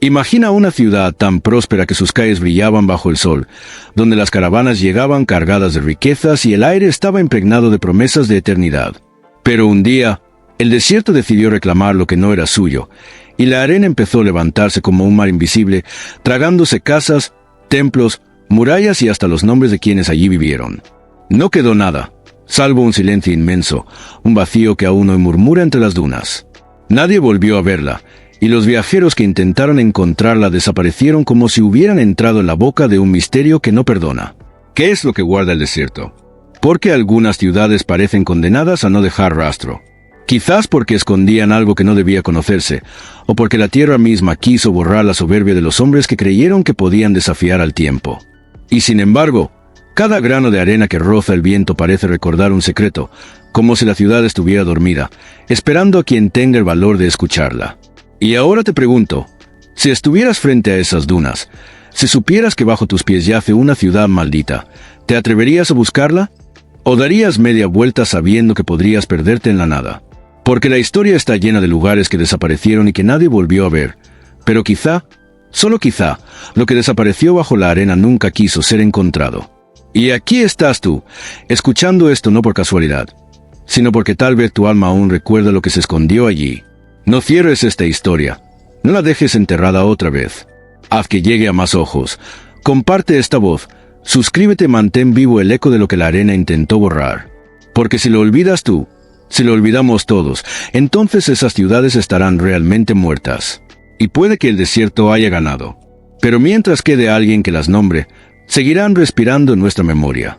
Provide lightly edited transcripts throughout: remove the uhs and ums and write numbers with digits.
Imagina una ciudad tan próspera que sus calles brillaban bajo el sol, donde las caravanas llegaban cargadas de riquezas y el aire estaba impregnado de promesas de eternidad. Pero un día, el desierto decidió reclamar lo que no era suyo, y la arena empezó a levantarse como un mar invisible, tragándose casas, templos, murallas y hasta los nombres de quienes allí vivieron. No quedó nada, salvo un silencio inmenso, un vacío que aún hoy murmura entre las dunas. Nadie volvió a verla, y los viajeros que intentaron encontrarla desaparecieron como si hubieran entrado en la boca de un misterio que no perdona. ¿Qué es lo que guarda el desierto? ¿Por qué algunas ciudades parecen condenadas a no dejar rastro? Quizás porque escondían algo que no debía conocerse, o porque la tierra misma quiso borrar la soberbia de los hombres que creyeron que podían desafiar al tiempo. Y sin embargo, cada grano de arena que roza el viento parece recordar un secreto, como si la ciudad estuviera dormida, esperando a quien tenga el valor de escucharla. Y ahora te pregunto, si estuvieras frente a esas dunas, si supieras que bajo tus pies yace una ciudad maldita, ¿te atreverías a buscarla? ¿O darías media vuelta sabiendo que podrías perderte en la nada? Porque la historia está llena de lugares que desaparecieron y que nadie volvió a ver, pero quizá, solo quizá, lo que desapareció bajo la arena nunca quiso ser encontrado. Y aquí estás tú, escuchando esto no por casualidad, sino porque tal vez tu alma aún recuerda lo que se escondió allí. No cierres esta historia, no la dejes enterrada otra vez. Haz que llegue a más ojos, comparte esta voz, suscríbete y mantén vivo el eco de lo que la arena intentó borrar. Porque si lo olvidas tú, si lo olvidamos todos, entonces esas ciudades estarán realmente muertas. Y puede que el desierto haya ganado. Pero mientras quede alguien que las nombre, seguirán respirando en nuestra memoria.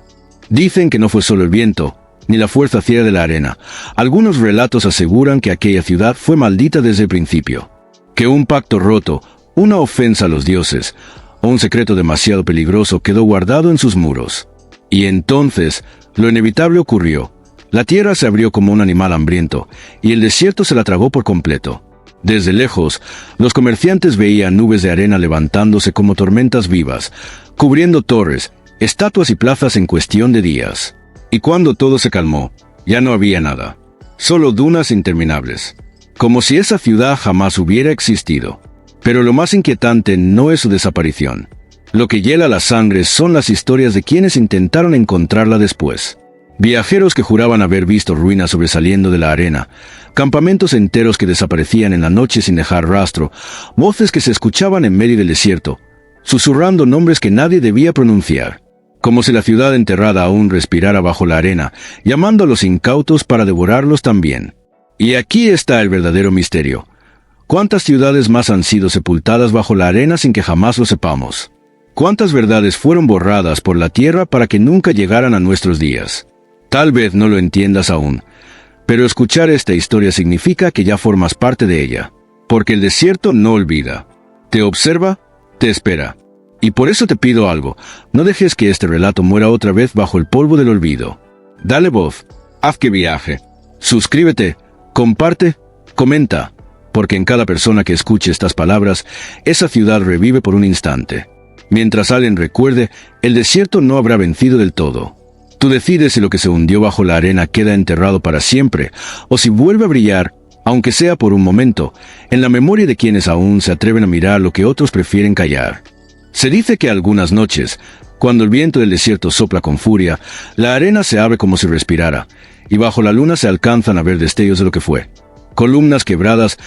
Dicen que no fue solo el viento, ni la fuerza ciega de la arena. Algunos relatos aseguran que aquella ciudad fue maldita desde el principio. Que un pacto roto, una ofensa a los dioses, o un secreto demasiado peligroso quedó guardado en sus muros. Y entonces, lo inevitable ocurrió. La tierra se abrió como un animal hambriento, y el desierto se la tragó por completo. Desde lejos, los comerciantes veían nubes de arena levantándose como tormentas vivas, cubriendo torres, estatuas y plazas en cuestión de días. Y cuando todo se calmó, ya no había nada. Solo dunas interminables. Como si esa ciudad jamás hubiera existido. Pero lo más inquietante no es su desaparición. Lo que hiela la sangre son las historias de quienes intentaron encontrarla después. Viajeros que juraban haber visto ruinas sobresaliendo de la arena, campamentos enteros que desaparecían en la noche sin dejar rastro, voces que se escuchaban en medio del desierto, susurrando nombres que nadie debía pronunciar. Como si la ciudad enterrada aún respirara bajo la arena, llamando a los incautos para devorarlos también. Y aquí está el verdadero misterio. ¿Cuántas ciudades más han sido sepultadas bajo la arena sin que jamás lo sepamos? ¿Cuántas verdades fueron borradas por la tierra para que nunca llegaran a nuestros días? Tal vez no lo entiendas aún, pero escuchar esta historia significa que ya formas parte de ella. Porque el desierto no olvida. Te observa, te espera. Y por eso te pido algo, no dejes que este relato muera otra vez bajo el polvo del olvido. Dale voz, haz que viaje. Suscríbete, comparte, comenta, porque en cada persona que escuche estas palabras, esa ciudad revive por un instante. Mientras alguien recuerde, el desierto no habrá vencido del todo. Tú decides si lo que se hundió bajo la arena queda enterrado para siempre, o si vuelve a brillar, aunque sea por un momento, en la memoria de quienes aún se atreven a mirar lo que otros prefieren callar. Se dice que algunas noches, cuando el viento del desierto sopla con furia, la arena se abre como si respirara, y bajo la luna se alcanzan a ver destellos de lo que fue. Columnas quebradas,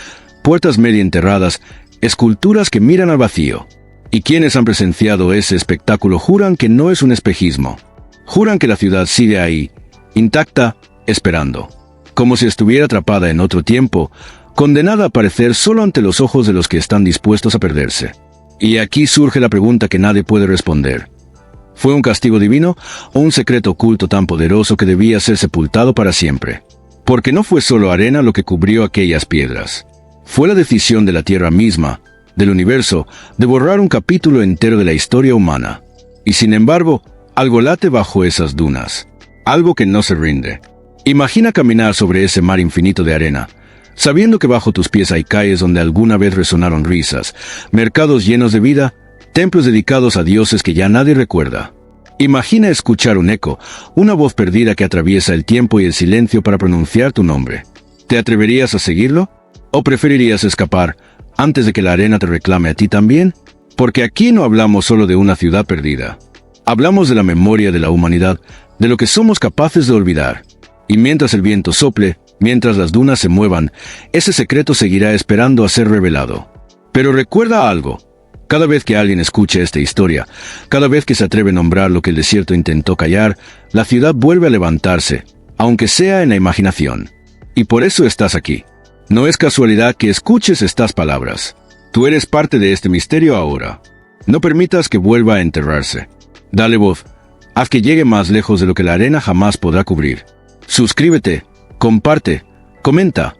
puertas medio enterradas, esculturas que miran al vacío. Y quienes han presenciado ese espectáculo juran que no es un espejismo. Juran que la ciudad sigue ahí, intacta, esperando. Como si estuviera atrapada en otro tiempo, condenada a aparecer solo ante los ojos de los que están dispuestos a perderse. Y aquí surge la pregunta que nadie puede responder. ¿Fue un castigo divino o un secreto oculto tan poderoso que debía ser sepultado para siempre? Porque no fue solo arena lo que cubrió aquellas piedras. Fue la decisión de la tierra misma, del universo, de borrar un capítulo entero de la historia humana. Y sin embargo, algo late bajo esas dunas. Algo que no se rinde. Imagina caminar sobre ese mar infinito de arena, sabiendo que bajo tus pies hay calles donde alguna vez resonaron risas, mercados llenos de vida, templos dedicados a dioses que ya nadie recuerda. Imagina escuchar un eco, una voz perdida que atraviesa el tiempo y el silencio para pronunciar tu nombre. ¿Te atreverías a seguirlo? ¿O preferirías escapar, antes de que la arena te reclame a ti también, porque aquí no hablamos solo de una ciudad perdida. Hablamos de la memoria de la humanidad, de lo que somos capaces de olvidar. Y mientras el viento sople, mientras las dunas se muevan, ese secreto seguirá esperando a ser revelado. Pero recuerda algo. Cada vez que alguien escuche esta historia, cada vez que se atreve a nombrar lo que el desierto intentó callar, la ciudad vuelve a levantarse, aunque sea en la imaginación. Y por eso estás aquí. No es casualidad que escuches estas palabras. Tú eres parte de este misterio ahora. No permitas que vuelva a enterrarse. Dale voz. Haz que llegue más lejos de lo que la arena jamás podrá cubrir. Suscríbete, comparte, comenta,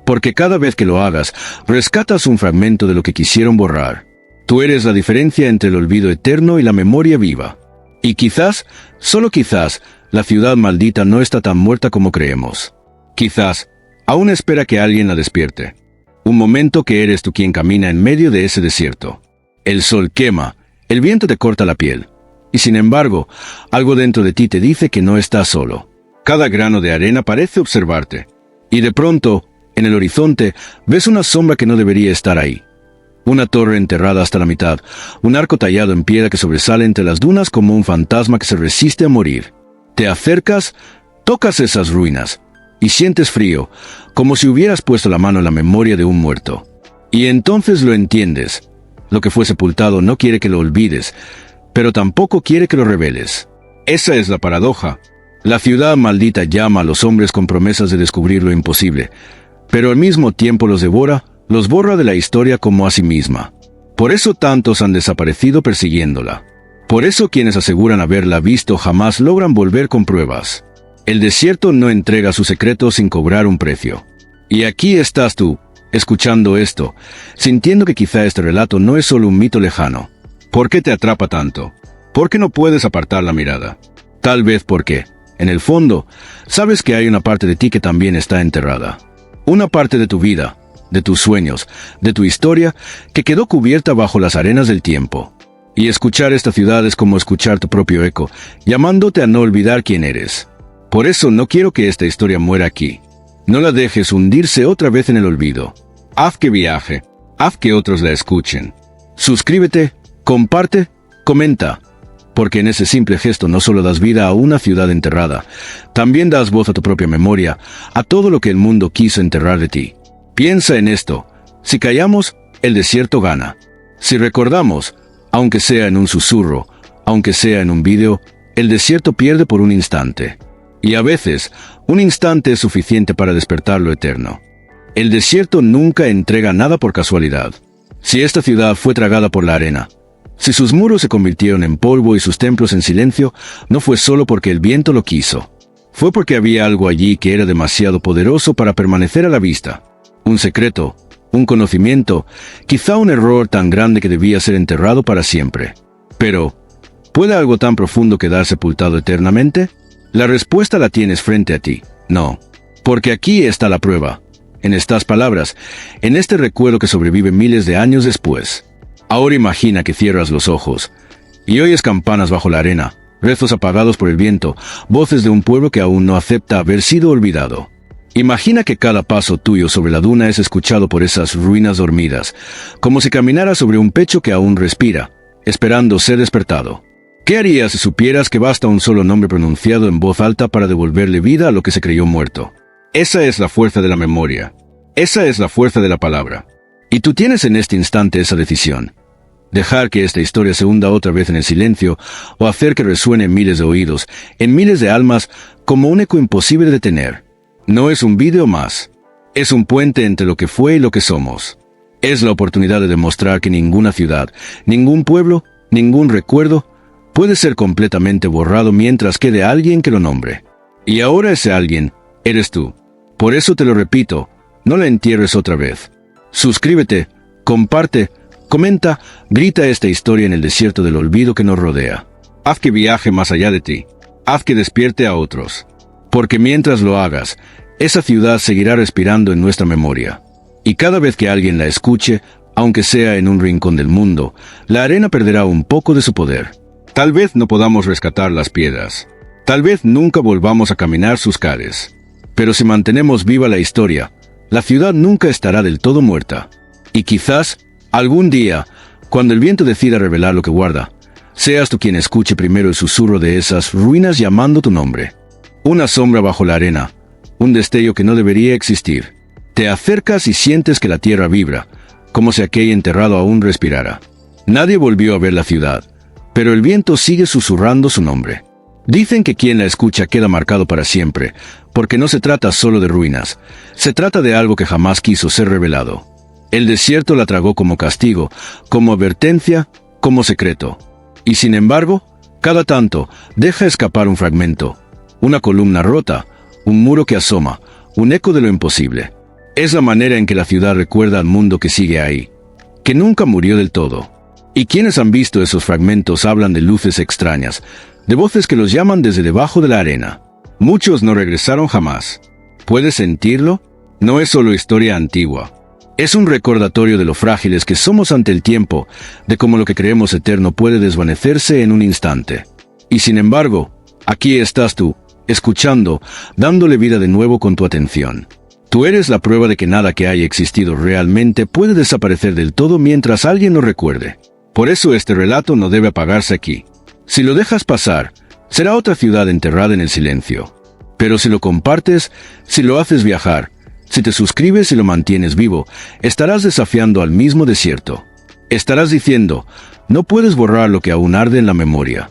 porque cada vez que lo hagas, rescatas un fragmento de lo que quisieron borrar. Tú eres la diferencia entre el olvido eterno y la memoria viva. Y quizás, solo quizás, la ciudad maldita no está tan muerta como creemos. Quizás, aún espera que alguien la despierte. Un momento que eres tú quien camina en medio de ese desierto. El sol quema, el viento te corta la piel. Y sin embargo, algo dentro de ti te dice que no estás solo. Cada grano de arena parece observarte. Y de pronto, en el horizonte, ves una sombra que no debería estar ahí. Una torre enterrada hasta la mitad, un arco tallado en piedra que sobresale entre las dunas como un fantasma que se resiste a morir. Te acercas, tocas esas ruinas, y sientes frío, como si hubieras puesto la mano en la memoria de un muerto. Y entonces lo entiendes. Lo que fue sepultado no quiere que lo olvides, pero tampoco quiere que lo reveles. Esa es la paradoja. La ciudad maldita llama a los hombres con promesas de descubrir lo imposible, pero al mismo tiempo los devora, los borra de la historia como a sí misma. Por eso tantos han desaparecido persiguiéndola. Por eso quienes aseguran haberla visto jamás logran volver con pruebas. El desierto no entrega sus secretos sin cobrar un precio. Y aquí estás tú, escuchando esto, sintiendo que quizá este relato no es solo un mito lejano. ¿Por qué te atrapa tanto? ¿Por qué no puedes apartar la mirada? Tal vez porque, en el fondo, sabes que hay una parte de ti que también está enterrada. Una parte de tu vida, de tus sueños, de tu historia, que quedó cubierta bajo las arenas del tiempo. Y escuchar esta ciudad es como escuchar tu propio eco, llamándote a no olvidar quién eres. Por eso no quiero que esta historia muera aquí. No la dejes hundirse otra vez en el olvido. Haz que viaje. Haz que otros la escuchen. Suscríbete, comparte, comenta. Porque en ese simple gesto no solo das vida a una ciudad enterrada, también das voz a tu propia memoria, a todo lo que el mundo quiso enterrar de ti. Piensa en esto. Si callamos, el desierto gana. Si recordamos, aunque sea en un susurro, aunque sea en un vídeo, el desierto pierde por un instante. Y a veces, un instante es suficiente para despertar lo eterno. El desierto nunca entrega nada por casualidad. Si esta ciudad fue tragada por la arena, si sus muros se convirtieron en polvo y sus templos en silencio, no fue solo porque el viento lo quiso. Fue porque había algo allí que era demasiado poderoso para permanecer a la vista. Un secreto, un conocimiento, quizá un error tan grande que debía ser enterrado para siempre. Pero, ¿puede algo tan profundo quedar sepultado eternamente? La respuesta la tienes frente a ti. No. Porque aquí está la prueba. En estas palabras, en este recuerdo que sobrevive miles de años después. Ahora imagina que cierras los ojos y oyes campanas bajo la arena, rezos apagados por el viento, voces de un pueblo que aún no acepta haber sido olvidado. Imagina que cada paso tuyo sobre la duna es escuchado por esas ruinas dormidas, como si caminaras sobre un pecho que aún respira, esperando ser despertado. ¿Qué harías si supieras que basta un solo nombre pronunciado en voz alta para devolverle vida a lo que se creyó muerto? Esa es la fuerza de la memoria. Esa es la fuerza de la palabra. Y tú tienes en este instante esa decisión. Dejar que esta historia se hunda otra vez en el silencio, o hacer que resuene en miles de oídos, en miles de almas, como un eco imposible de detener. No es un vídeo más. Es un puente entre lo que fue y lo que somos. Es la oportunidad de demostrar que ninguna ciudad, ningún pueblo, ningún recuerdo puede ser completamente borrado mientras quede alguien que lo nombre. Y ahora ese alguien eres tú. Por eso te lo repito, no la entierres otra vez. Suscríbete, comparte, comenta, grita esta historia en el desierto del olvido que nos rodea. Haz que viaje más allá de ti. Haz que despierte a otros. Porque mientras lo hagas, esa ciudad seguirá respirando en nuestra memoria. Y cada vez que alguien la escuche, aunque sea en un rincón del mundo, la arena perderá un poco de su poder. Tal vez no podamos rescatar las piedras. Tal vez nunca volvamos a caminar sus calles. Pero si mantenemos viva la historia, la ciudad nunca estará del todo muerta. Y quizás, algún día, cuando el viento decida revelar lo que guarda, seas tú quien escuche primero el susurro de esas ruinas llamando tu nombre. Una sombra bajo la arena, un destello que no debería existir. Te acercas y sientes que la tierra vibra, como si aquel enterrado aún respirara. Nadie volvió a ver la ciudad, pero el viento sigue susurrando su nombre. Dicen que quien la escucha queda marcado para siempre, porque no se trata solo de ruinas, se trata de algo que jamás quiso ser revelado. El desierto la tragó como castigo, como advertencia, como secreto. Y sin embargo, cada tanto, deja escapar un fragmento, una columna rota, un muro que asoma, un eco de lo imposible. Es la manera en que la ciudad recuerda al mundo que sigue ahí, que nunca murió del todo. Y quienes han visto esos fragmentos hablan de luces extrañas, de voces que los llaman desde debajo de la arena. Muchos no regresaron jamás. ¿Puedes sentirlo? No es solo historia antigua. Es un recordatorio de lo frágiles que somos ante el tiempo, de cómo lo que creemos eterno puede desvanecerse en un instante. Y sin embargo, aquí estás tú, escuchando, dándole vida de nuevo con tu atención. Tú eres la prueba de que nada que haya existido realmente puede desaparecer del todo mientras alguien lo recuerde. Por eso este relato no debe apagarse aquí. Si lo dejas pasar, será otra ciudad enterrada en el silencio. Pero si lo compartes, si lo haces viajar, si te suscribes y lo mantienes vivo, estarás desafiando al mismo desierto. Estarás diciendo, no puedes borrar lo que aún arde en la memoria.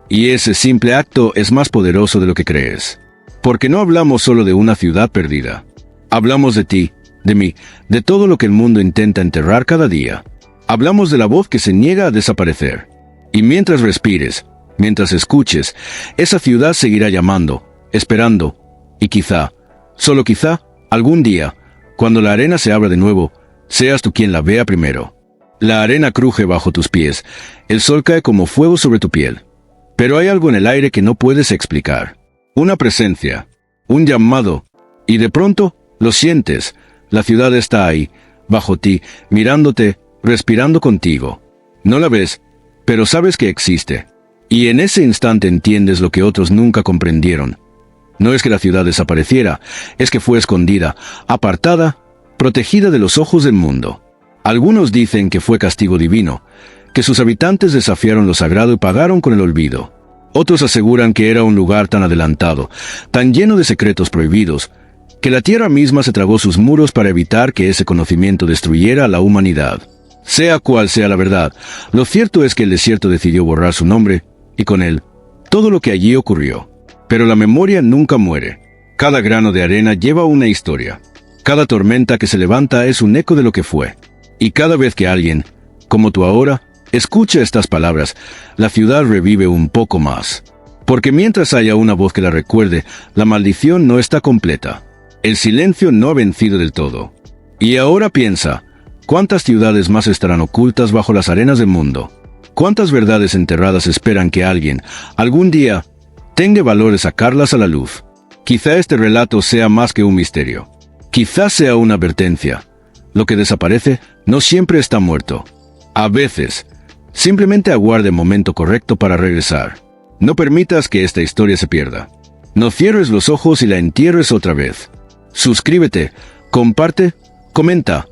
Y ese simple acto es más poderoso de lo que crees. Porque no hablamos solo de una ciudad perdida. Hablamos de ti, de mí, de todo lo que el mundo intenta enterrar cada día. Hablamos de la voz que se niega a desaparecer. Y mientras respires, mientras escuches, esa ciudad seguirá llamando, esperando, y quizá, solo quizá, algún día, cuando la arena se abra de nuevo, seas tú quien la vea primero. La arena cruje bajo tus pies, el sol cae como fuego sobre tu piel. Pero hay algo en el aire que no puedes explicar. Una presencia, un llamado, y de pronto, lo sientes, la ciudad está ahí, bajo ti, mirándote, respirando contigo. No la ves, pero sabes que existe. Y en ese instante entiendes lo que otros nunca comprendieron. No es que la ciudad desapareciera, es que fue escondida, apartada, protegida de los ojos del mundo. Algunos dicen que fue castigo divino, que sus habitantes desafiaron lo sagrado y pagaron con el olvido. Otros aseguran que era un lugar tan adelantado, tan lleno de secretos prohibidos, que la tierra misma se tragó sus muros para evitar que ese conocimiento destruyera a la humanidad. Sea cual sea la verdad, lo cierto es que el desierto decidió borrar su nombre, y con él, todo lo que allí ocurrió. Pero la memoria nunca muere. Cada grano de arena lleva una historia. Cada tormenta que se levanta es un eco de lo que fue. Y cada vez que alguien, como tú ahora, escucha estas palabras, la ciudad revive un poco más. Porque mientras haya una voz que la recuerde, la maldición no está completa. El silencio no ha vencido del todo. Y ahora piensa, ¿cuántas ciudades más estarán ocultas bajo las arenas del mundo? ¿Cuántas verdades enterradas esperan que alguien, algún día, tenga valor de sacarlas a la luz? Quizá este relato sea más que un misterio. Quizá sea una advertencia. Lo que desaparece no siempre está muerto. A veces, simplemente aguarde el momento correcto para regresar. No permitas que esta historia se pierda. No cierres los ojos y la entierres otra vez. Suscríbete, comparte, comenta,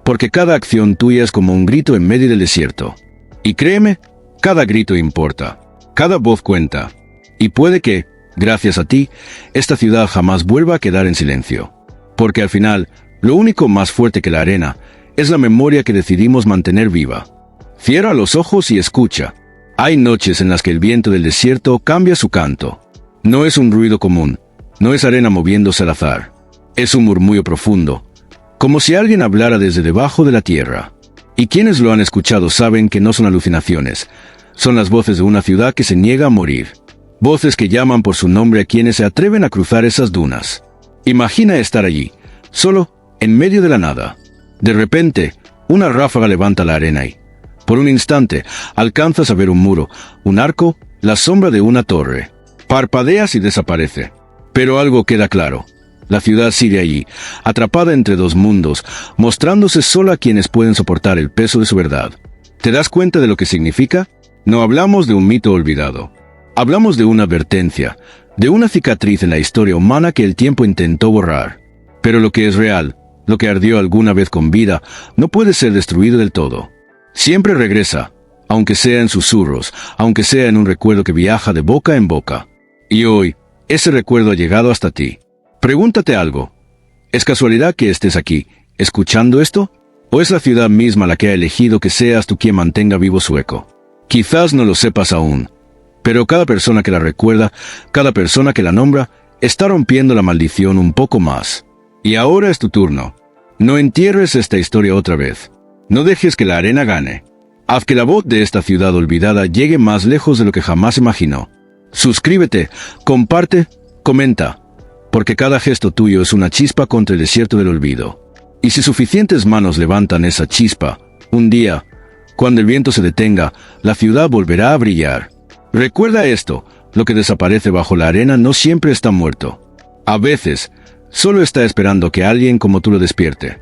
porque cada acción tuya es como un grito en medio del desierto. Y créeme, cada grito importa, cada voz cuenta. Y puede que, gracias a ti, esta ciudad jamás vuelva a quedar en silencio. Porque al final, lo único más fuerte que la arena es la memoria que decidimos mantener viva. Cierra los ojos y escucha. Hay noches en las que el viento del desierto cambia su canto. No es un ruido común, no es arena moviéndose al azar. Es un murmullo profundo, como si alguien hablara desde debajo de la tierra. Y quienes lo han escuchado saben que no son alucinaciones, son las voces de una ciudad que se niega a morir. Voces que llaman por su nombre a quienes se atreven a cruzar esas dunas. Imagina estar allí, solo, en medio de la nada. De repente, una ráfaga levanta la arena y, por un instante, alcanzas a ver un muro, un arco, la sombra de una torre. Parpadeas y desaparece. Pero algo queda claro. La ciudad sigue allí, atrapada entre dos mundos, mostrándose solo a quienes pueden soportar el peso de su verdad. ¿Te das cuenta de lo que significa? No hablamos de un mito olvidado. Hablamos de una advertencia, de una cicatriz en la historia humana que el tiempo intentó borrar. Pero lo que es real, Lo que ardió alguna vez con vida no puede ser destruido del todo. Siempre regresa, aunque sea en susurros, aunque sea en un recuerdo que viaja de boca en boca. Y hoy, ese recuerdo ha llegado hasta ti. Pregúntate algo. ¿Es casualidad que estés aquí, escuchando esto? ¿O es la ciudad misma la que ha elegido que seas tú quien mantenga vivo su eco? Quizás no lo sepas aún, pero cada persona que la recuerda, cada persona que la nombra, está rompiendo la maldición un poco más. Y ahora es tu turno. No entierres esta historia otra vez. No dejes que la arena gane. Haz que la voz de esta ciudad olvidada llegue más lejos de lo que jamás imaginó. Suscríbete, comparte, comenta, porque cada gesto tuyo es una chispa contra el desierto del olvido. Y si suficientes manos levantan esa chispa, un día, cuando el viento se detenga, la ciudad volverá a brillar. Recuerda esto, lo que desaparece bajo la arena no siempre está muerto. A veces, solo está esperando que alguien como tú lo despierte.